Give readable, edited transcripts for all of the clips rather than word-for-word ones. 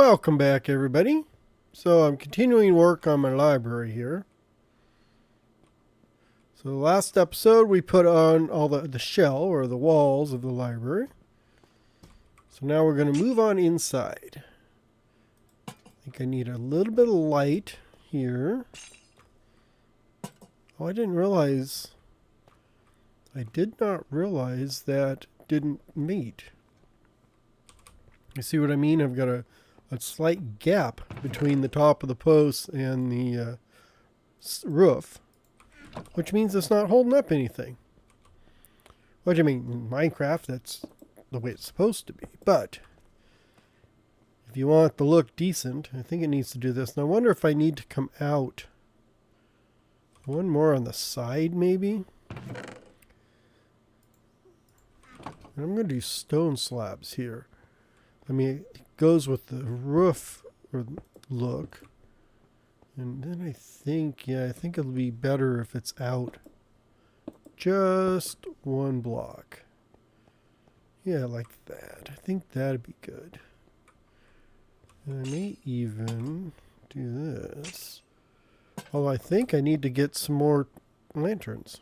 Welcome back, everybody. So I'm continuing work on my library here. So last episode we put on all the shell or the walls of the library. So now we're going to move on inside. I think I need a little bit of light here. Oh, I did not realize that didn't meet. You see what I mean? I've got a slight gap between the top of the post and the roof, which means it's not holding up anything. Which, I mean, in Minecraft, that's the way it's supposed to be. But if you want it to look decent, I think it needs to do this. And I wonder if I need to come out one more on the side, maybe. And I'm going to do stone slabs here. I mean, it goes with the roof or look. And then I think it'll be better if it's out just one block. Yeah, like that. I think that'd be good. And I may even do this. Although I think I need to get some more lanterns.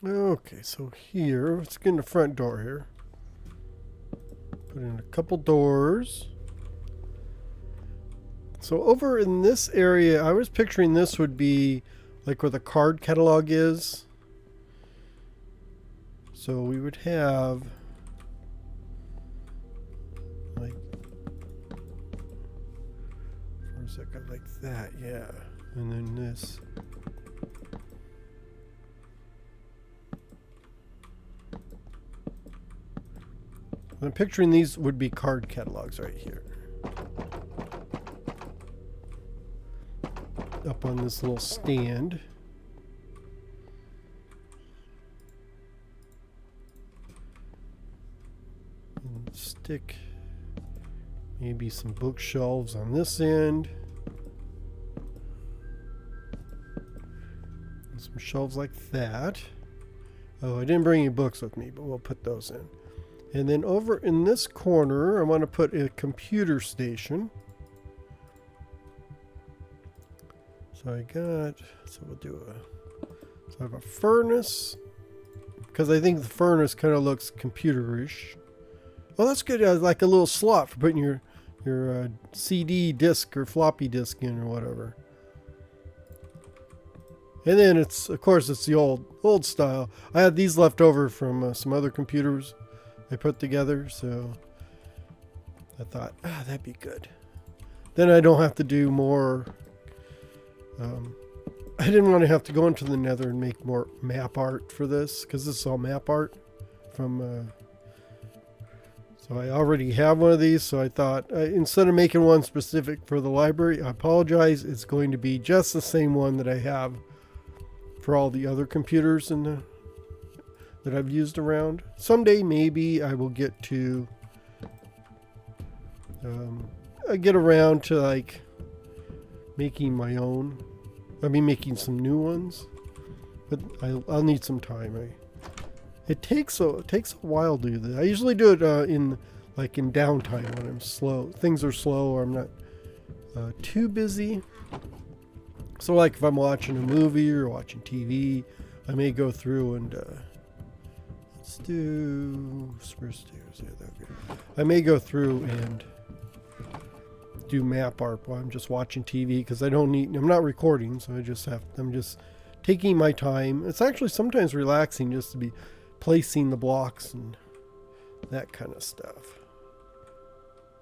Okay, so here, let's get in the front door here. Put in a couple doors. So over in this area, I was picturing this would be like where the card catalog is. So we would have like, for a second, like that, yeah. And then this. I'm picturing these would be card catalogs right here. Up on this little stand. And stick maybe some bookshelves on this end. And some shelves like that. Oh, I didn't bring any books with me, but we'll put those in. And then over in this corner, I want to put a computer station. So I have a furnace, because I think the furnace kind of looks computerish. Well, that's good. Like a little slot for putting your CD disc or floppy disk in or whatever. And then of course it's the old style. I had these left over from some other computers I put together, so I thought, that'd be good. Then I don't have to do more. I didn't want to have to go into the Nether and make more map art for this, because this is all map art from. So I already have one of these, so I thought instead of making one specific for the library, I apologize. It's going to be just the same one that I have for all the other computers that I've used around. Someday maybe I will get to get around to like making my own. I mean, making some new ones, but I'll need some time. It takes a while to do this. I usually do it in downtime when I'm slow. Things are slow or I'm not too busy. So like if I'm watching a movie or watching TV, I may go through and let's do spruce stairs. Yeah, that'd be good. I may go through and do map art while I'm just watching TV, because I'm not recording, so I'm just taking my time. It's actually sometimes relaxing just to be placing the blocks and that kind of stuff.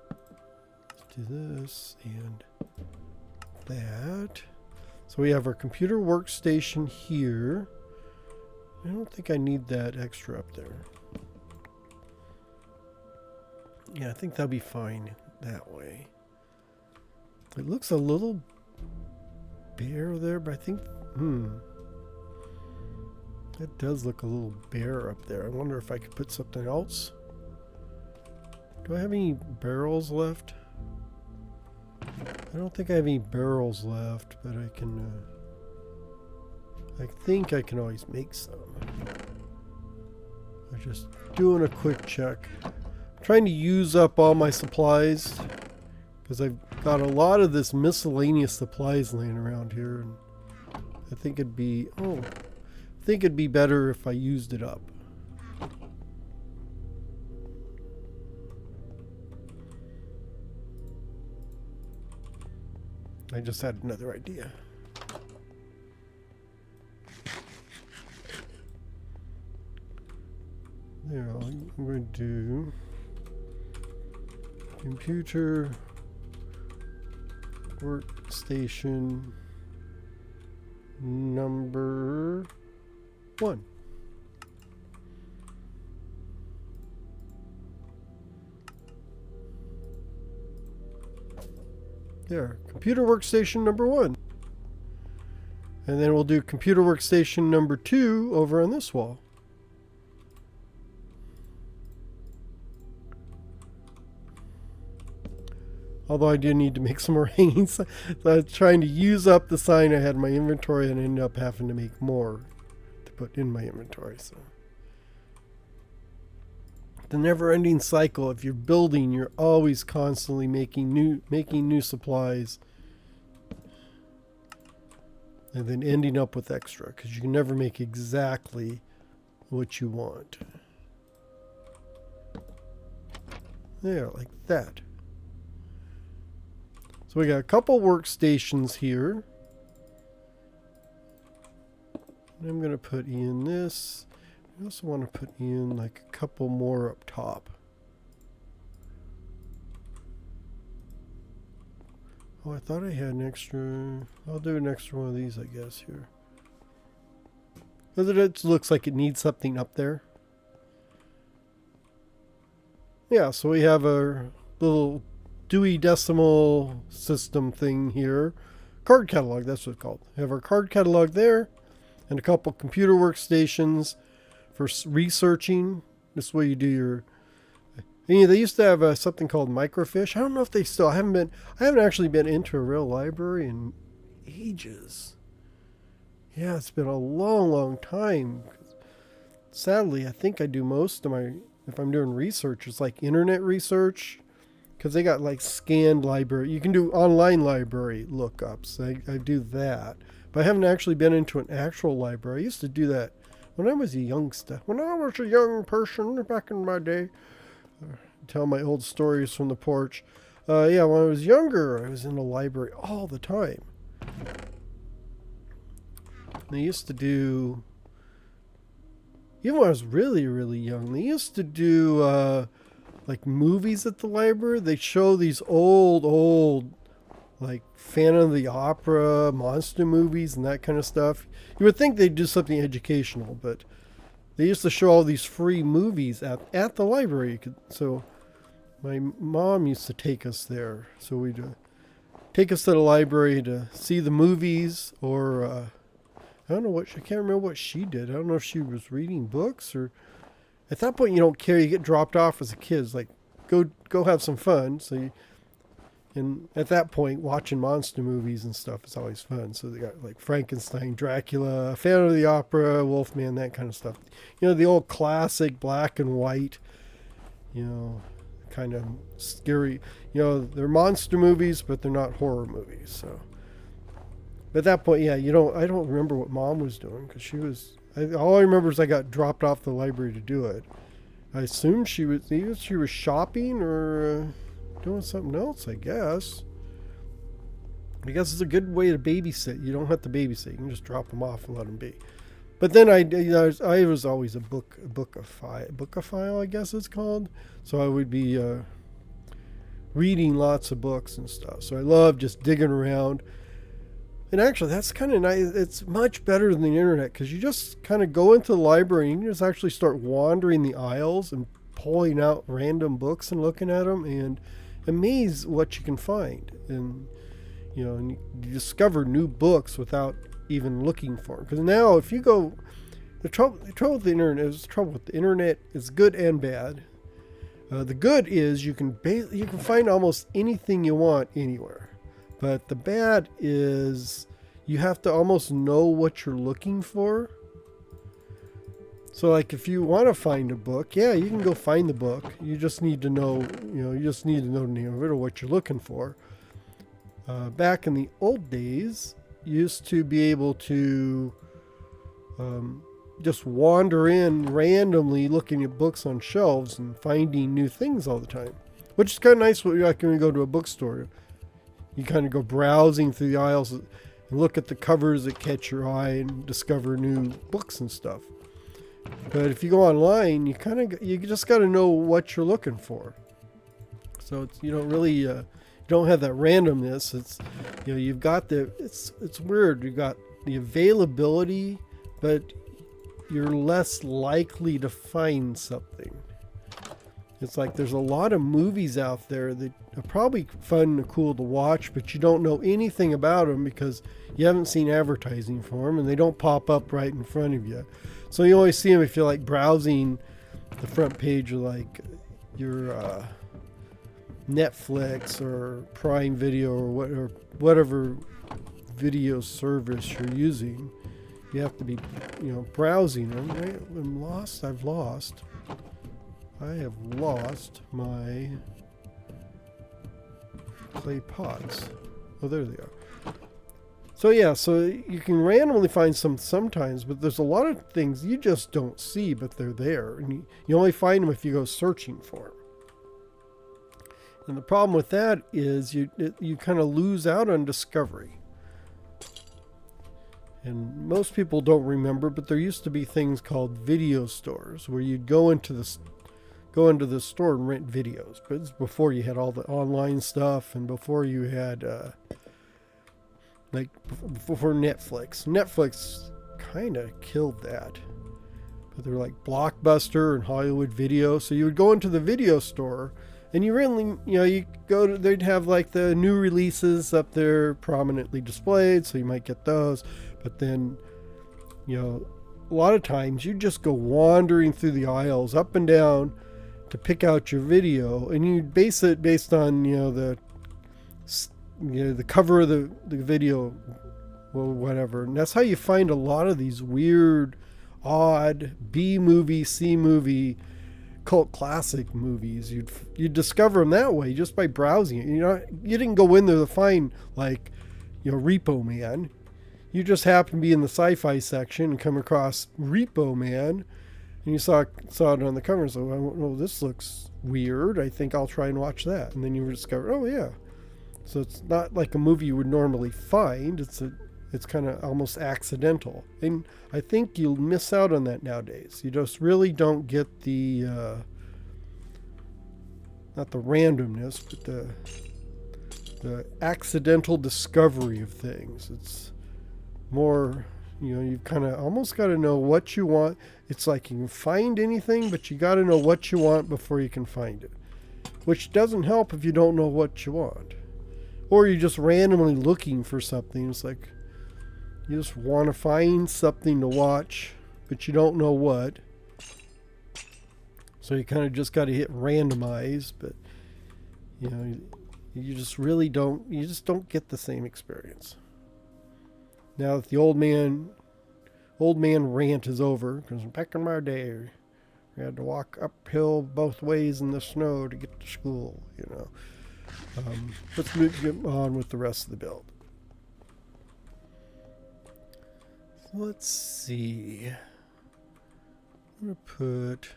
Let's do this and that. So we have our computer workstation here. I don't think I need that extra up there. Yeah, I think that'll be fine that way. It looks a little bare there, but I think, that does look a little bare up there. I wonder if I could put something else. Do I have any barrels left? I don't think I have any barrels left, but I can, I think I can always make some. I'm just doing a quick check. I'm trying to use up all my supplies because I've got a lot of this miscellaneous supplies laying around here, and I think it'd be, I think it'd be better if I used it up. I just had another idea. There, I'm going to do computer workstation number 1. There, computer workstation number 1. And then we'll do computer workstation number 2 over on this wall. Although I do need to make some more hanging signs. So I was trying to use up the sign I had in my inventory and ended up having to make more to put in my inventory. So the never-ending cycle. If you're building, you're always constantly making new supplies, and then ending up with extra because you can never make exactly what you want. There, like that. So we got a couple workstations here. And I'm going to put in this. I also want to put in like a couple more up top. Oh, I thought I had an extra. I'll do an extra one of these, I guess, here. Because it looks like it needs something up there. Yeah, so we have a little Dewey Decimal System thing here. Card catalog, that's what it's called. We have our card catalog there, and a couple computer workstations for researching. This is where you do your. You know, they used to have something called microfiche. I don't know if they still. I haven't actually been into a real library in ages. Yeah, it's been a long time. Sadly, I think I do most of my. If I'm doing research, it's like internet research. Because they got like scanned library. You can do online library lookups. I do that. But I haven't actually been into an actual library. I used to do that when I was a youngster. When I was a young person back in my day. Tell my old stories from the porch. Yeah, when I was younger, I was in the library all the time. They used to do... Even when I was really, really young, they used to do... like movies at the library. They show these old like Phantom of the Opera monster movies and that kind of stuff. You would think they'd do something educational, but they used to show all these free movies at the library. So my mom used to take us there. So we'd take us to the library to see the movies, or I don't know what, I can't remember what she did. I don't know if she was reading books, or at that point, you don't care. You get dropped off as a kid. It's like, go have some fun. So, and at that point, watching monster movies and stuff is always fun. So they got like Frankenstein, Dracula, Phantom of the Opera, Wolfman, that kind of stuff. You know, the old classic black and white, you know, kind of scary. You know, they're monster movies, but they're not horror movies. So, but at that point, yeah, I don't remember what Mom was doing because she was. All I remember is I got dropped off the library to do it. I assume she was shopping or doing something else, I guess. I guess it's a good way to babysit. You don't have to babysit. You can just drop them off and let them be. But then I was always a bookophile, I guess it's called. So I would be reading lots of books and stuff. So I love just digging around. And actually, that's kind of nice. It's much better than the internet because you just kind of go into the library and you just actually start wandering the aisles and pulling out random books and looking at them and amazed what you can find. And and you discover new books without even looking for them. Because now, if you go, the trouble with the internet is good and bad. The good is you can find almost anything you want anywhere. But the bad is you have to almost know what you're looking for. So like if you want to find a book, yeah, you can go find the book. You just need to know, you just need to know the name of it or what you're looking for. Back in the old days, you used to be able to just wander in randomly looking at books on shelves and finding new things all the time, which is kind of nice when you go to a bookstore. You kind of go browsing through the aisles and look at the covers that catch your eye and discover new books and stuff. But if you go online, you just got to know what you're looking for. So you don't really you don't have that randomness. It's you've got it's weird. You've got the availability, but you're less likely to find something. It's like there's a lot of movies out there that are probably fun and cool to watch, but you don't know anything about them because you haven't seen advertising for them and they don't pop up right in front of you. So you always see them if you're like browsing the front page of like your Netflix or Prime Video or whatever video service you're using. You have to be, browsing them. Right? I have lost my clay pots. Oh, there they are. So yeah, so you can randomly find sometimes, but there's a lot of things you just don't see, but they're there. And you only find them if you go searching for them. And the problem with that is you kind of lose out on discovery. And most people don't remember, but there used to be things called video stores where you'd go into the store and rent videos. But it's before you had all the online stuff and before you had before Netflix. Netflix kind of killed that. But they're like Blockbuster and Hollywood Video. So you would go into the video store and you really, you go to, they'd have like the new releases up there prominently displayed. So you might get those. But then, a lot of times you just go wandering through the aisles up and down to pick out your video, and you base it based on the cover of the video or whatever. And that's how you find a lot of these weird, odd B movie, C movie, cult classic movies. You'd discover them that way just by browsing it. You didn't go in there to find Repo Man. You just happened to be in the sci-fi section and come across Repo Man, and you saw it on the cover. So, oh, this looks weird. I think I'll try and watch that. And then you discover, oh yeah. So it's not like a movie you would normally find. It's kind of almost accidental. And I think you'll miss out on that nowadays. You just really don't get the not the randomness, but the accidental discovery of things. It's more, you've kind of almost got to know what you want. It's like you can find anything, but you got to know what you want before you can find it, which doesn't help if you don't know what you want, or you're just randomly looking for something. It's like you just want to find something to watch, but you don't know what, so you kind of just got to hit randomize. But you just really don't get the same experience. Now that the old man rant is over, because back in my day, we had to walk uphill both ways in the snow to get to school, Let's get on with the rest of the build. So let's see. I'm going to put...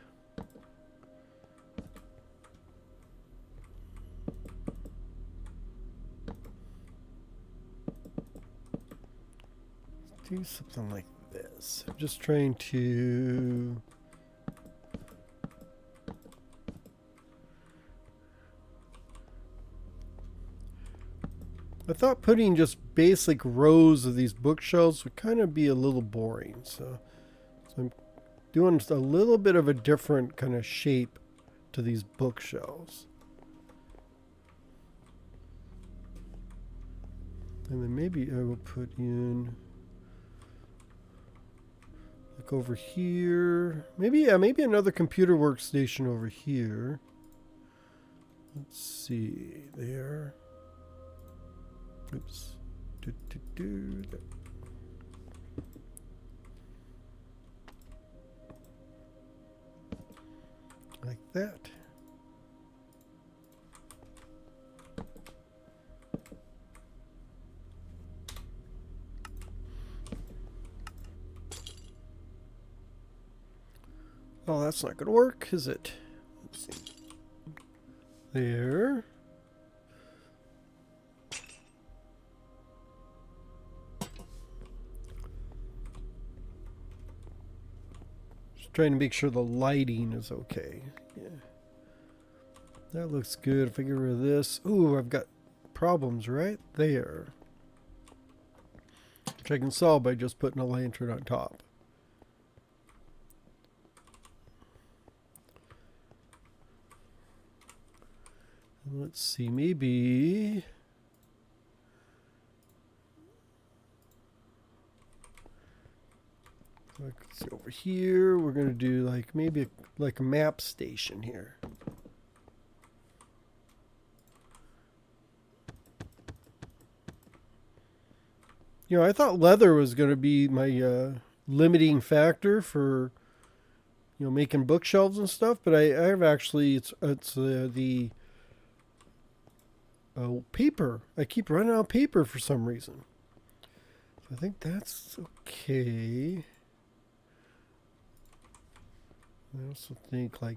do something like this. I'm just trying to I thought putting just basic rows of these bookshelves would kind of be a little boring, so I'm doing just a little bit of a different kind of shape to these bookshelves. And then maybe I will put in over here, maybe another computer workstation over here. Let's see there. Oops. Like that. Oh, that's not going to work, is it? Let's see. There. Just trying to make sure the lighting is okay. Yeah. That looks good. If I get rid of this. Ooh, I've got problems right there. Which I can solve by just putting a lantern on top. Let's see, maybe let's see over here. We're gonna do like maybe like a map station here. You know, I thought leather was gonna be my limiting factor for making bookshelves and stuff, but I've actually it's the paper. I keep running out of paper for some reason. So I think that's okay. I also think like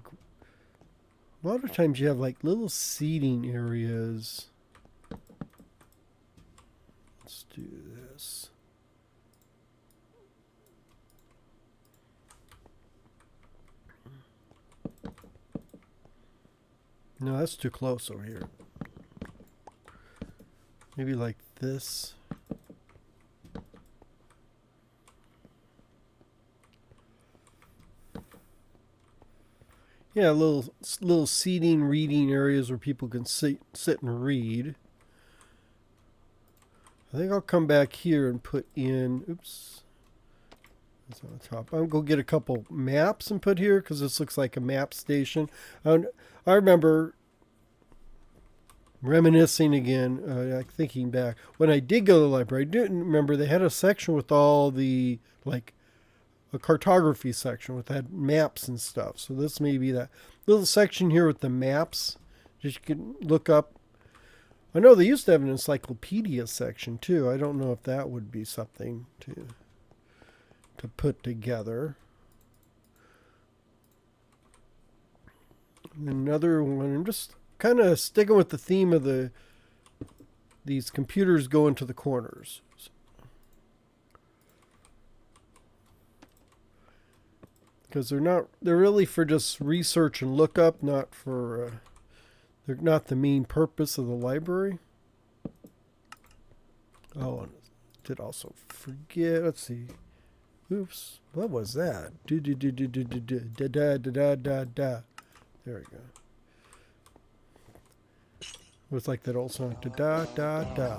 a lot of times you have like little seating areas. Let's do this. No, that's too close over here. Maybe like this. Yeah, little seating, reading areas where people can sit and read. I think I'll come back here and put in. Oops, that's on the top. I'm gonna go get a couple maps and put here because this looks like a map station. I remember. Reminiscing again, like thinking back when I did go to the library, I didn't remember they had a section with all the like a cartography section with that maps and stuff. So this may be that little section here with the maps. Just you can look up. I know they used to have an encyclopedia section too. I don't know if that would be something to put together. Another one. I'm just kind of sticking with the theme of these computers go into the corners. Because they're really for just research and lookup, not for they're not the main purpose of the library. Oh, and did also forget. Let's see. Oops, what was that? There we go. It was like that old song. Da da da da.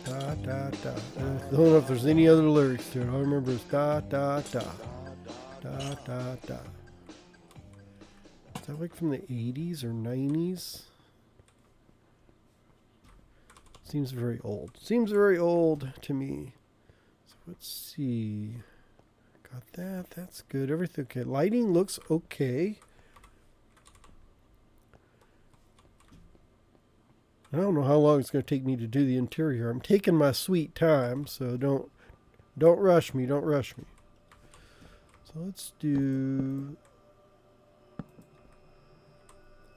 Da da da. I don't know if there's any other lyrics to it. All I remember is da da da. Da da da. Is that like from the 80s or 90s? Seems very old. Seems very old to me. So let's see. Got that. That's good. Everything okay. Lighting looks okay. I don't know how long it's going to take me to do the interior. I'm taking my sweet time, so don't rush me. Don't rush me. So let's do.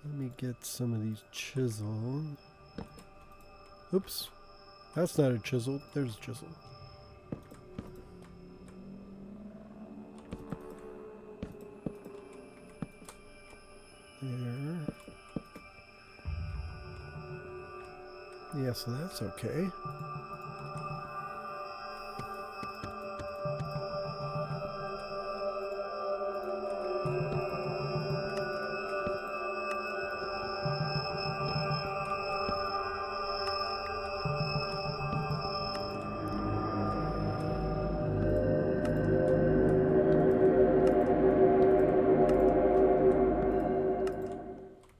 Let me get some of these chisel. Oops, that's not a chisel. There's a chisel. There. Yeah, so that's okay.